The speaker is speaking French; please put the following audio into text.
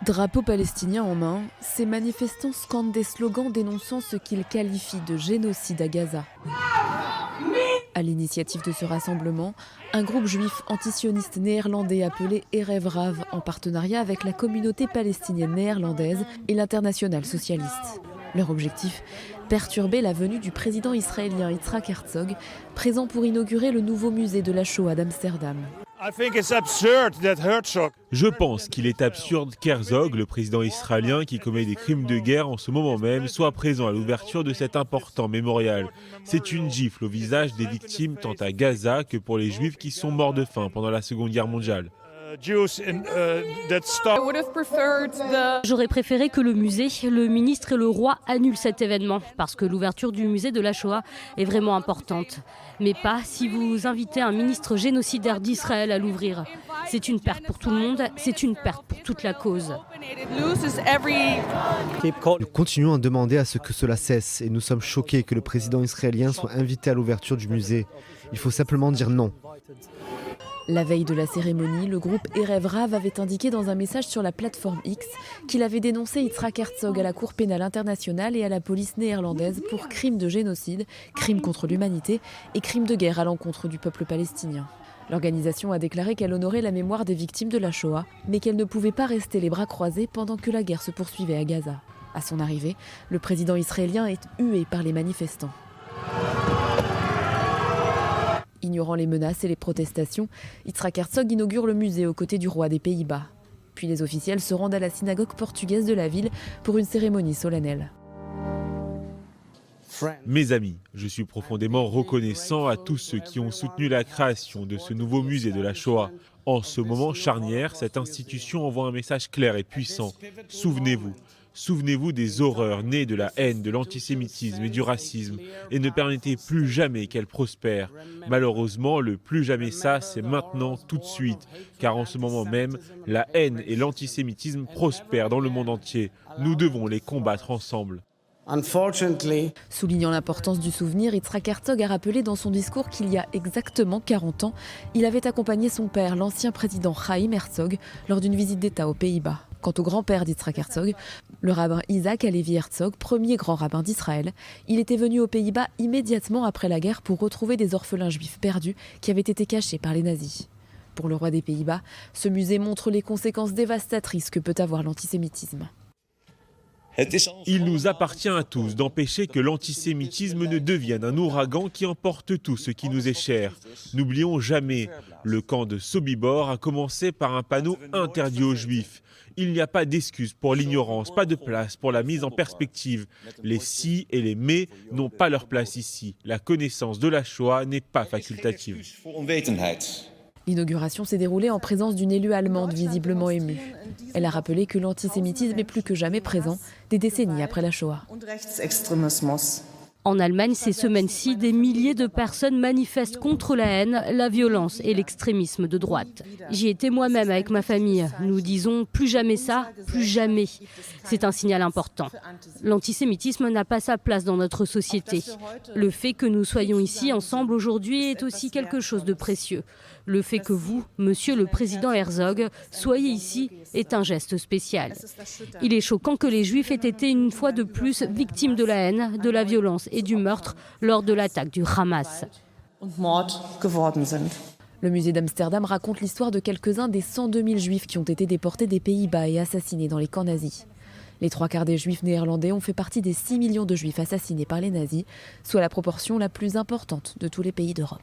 Drapeau palestinien en main, ces manifestants scandent des slogans dénonçant ce qu'ils qualifient de génocide à Gaza. À l'initiative de ce rassemblement, un groupe juif antisioniste néerlandais appelé Erev Rav, en partenariat avec la communauté palestinienne néerlandaise et l'internationale socialiste. Leur objectif, perturber la venue du président israélien Yitzhak Herzog, présent pour inaugurer le nouveau musée de la Shoah d'Amsterdam. Je pense qu'il est absurde qu'Herzog, le président israélien qui commet des crimes de guerre en ce moment même, soit présent à l'ouverture de cet important mémorial. C'est une gifle au visage des victimes tant à Gaza que pour les Juifs qui sont morts de faim pendant la Seconde Guerre mondiale. J'aurais préféré que le musée, le ministre et le roi annulent cet événement parce que l'ouverture du musée de la Shoah est vraiment importante. Mais pas si vous invitez un ministre génocidaire d'Israël à l'ouvrir. C'est une perte pour tout le monde, c'est une perte pour toute la cause. Nous continuons à demander à ce que cela cesse et nous sommes choqués que le président israélien soit invité à l'ouverture du musée. Il faut simplement dire non. La veille de la cérémonie, le groupe Erev Rav avait indiqué dans un message sur la plateforme X qu'il avait dénoncé Yitzhak Herzog à la Cour pénale internationale et à la police néerlandaise pour crimes de génocide, crimes contre l'humanité et crimes de guerre à l'encontre du peuple palestinien. L'organisation a déclaré qu'elle honorait la mémoire des victimes de la Shoah, mais qu'elle ne pouvait pas rester les bras croisés pendant que la guerre se poursuivait à Gaza. À son arrivée, le président israélien est hué par les manifestants. Ignorant les menaces et les protestations, Yitzhak Herzog inaugure le musée aux côtés du roi des Pays-Bas. Puis les officiels se rendent à la synagogue portugaise de la ville pour une cérémonie solennelle. Mes amis, je suis profondément reconnaissant à tous ceux qui ont soutenu la création de ce nouveau musée de la Shoah. En ce moment charnière, cette institution envoie un message clair et puissant. Souvenez-vous. Souvenez-vous des horreurs nées de la haine, de l'antisémitisme et du racisme et ne permettez plus jamais qu'elles prospèrent. Malheureusement, le plus jamais ça, c'est maintenant, tout de suite. Car en ce moment même, la haine et l'antisémitisme prospèrent dans le monde entier. Nous devons les combattre ensemble. Soulignant l'importance du souvenir, Yitzhak Herzog a rappelé dans son discours qu'il y a exactement 40 ans, il avait accompagné son père, l'ancien président Chaim Herzog, lors d'une visite d'État aux Pays-Bas. Quant au grand-père d'Yitzhak Herzog, le rabbin Isaac Halevi Herzog, premier grand rabbin d'Israël, il était venu aux Pays-Bas immédiatement après la guerre pour retrouver des orphelins juifs perdus qui avaient été cachés par les nazis. Pour le roi des Pays-Bas, ce musée montre les conséquences dévastatrices que peut avoir l'antisémitisme. Il nous appartient à tous d'empêcher que l'antisémitisme ne devienne un ouragan qui emporte tout ce qui nous est cher. N'oublions jamais, le camp de Sobibor a commencé par un panneau interdit aux Juifs. Il n'y a pas d'excuse pour l'ignorance, pas de place pour la mise en perspective. Les si et les mais n'ont pas leur place ici. La connaissance de la Shoah n'est pas facultative. L'inauguration s'est déroulée en présence d'une élue allemande visiblement émue. Elle a rappelé que l'antisémitisme est plus que jamais présent, des décennies après la Shoah. En Allemagne, ces semaines-ci, des milliers de personnes manifestent contre la haine, la violence et l'extrémisme de droite. J'y étais moi-même avec ma famille. Nous disons plus jamais ça, plus jamais. C'est un signal important. L'antisémitisme n'a pas sa place dans notre société. Le fait que nous soyons ici ensemble aujourd'hui est aussi quelque chose de précieux. Le fait que vous, monsieur le président Herzog, soyez ici est un geste spécial. Il est choquant que les Juifs aient été une fois de plus victimes de la haine, de la violence et du meurtre lors de l'attaque du Hamas. Le musée d'Amsterdam raconte l'histoire de quelques-uns des 102 000 Juifs qui ont été déportés des Pays-Bas et assassinés dans les camps nazis. Les 3/4 des Juifs néerlandais ont fait partie des 6 millions de Juifs assassinés par les nazis, soit la proportion la plus importante de tous les pays d'Europe.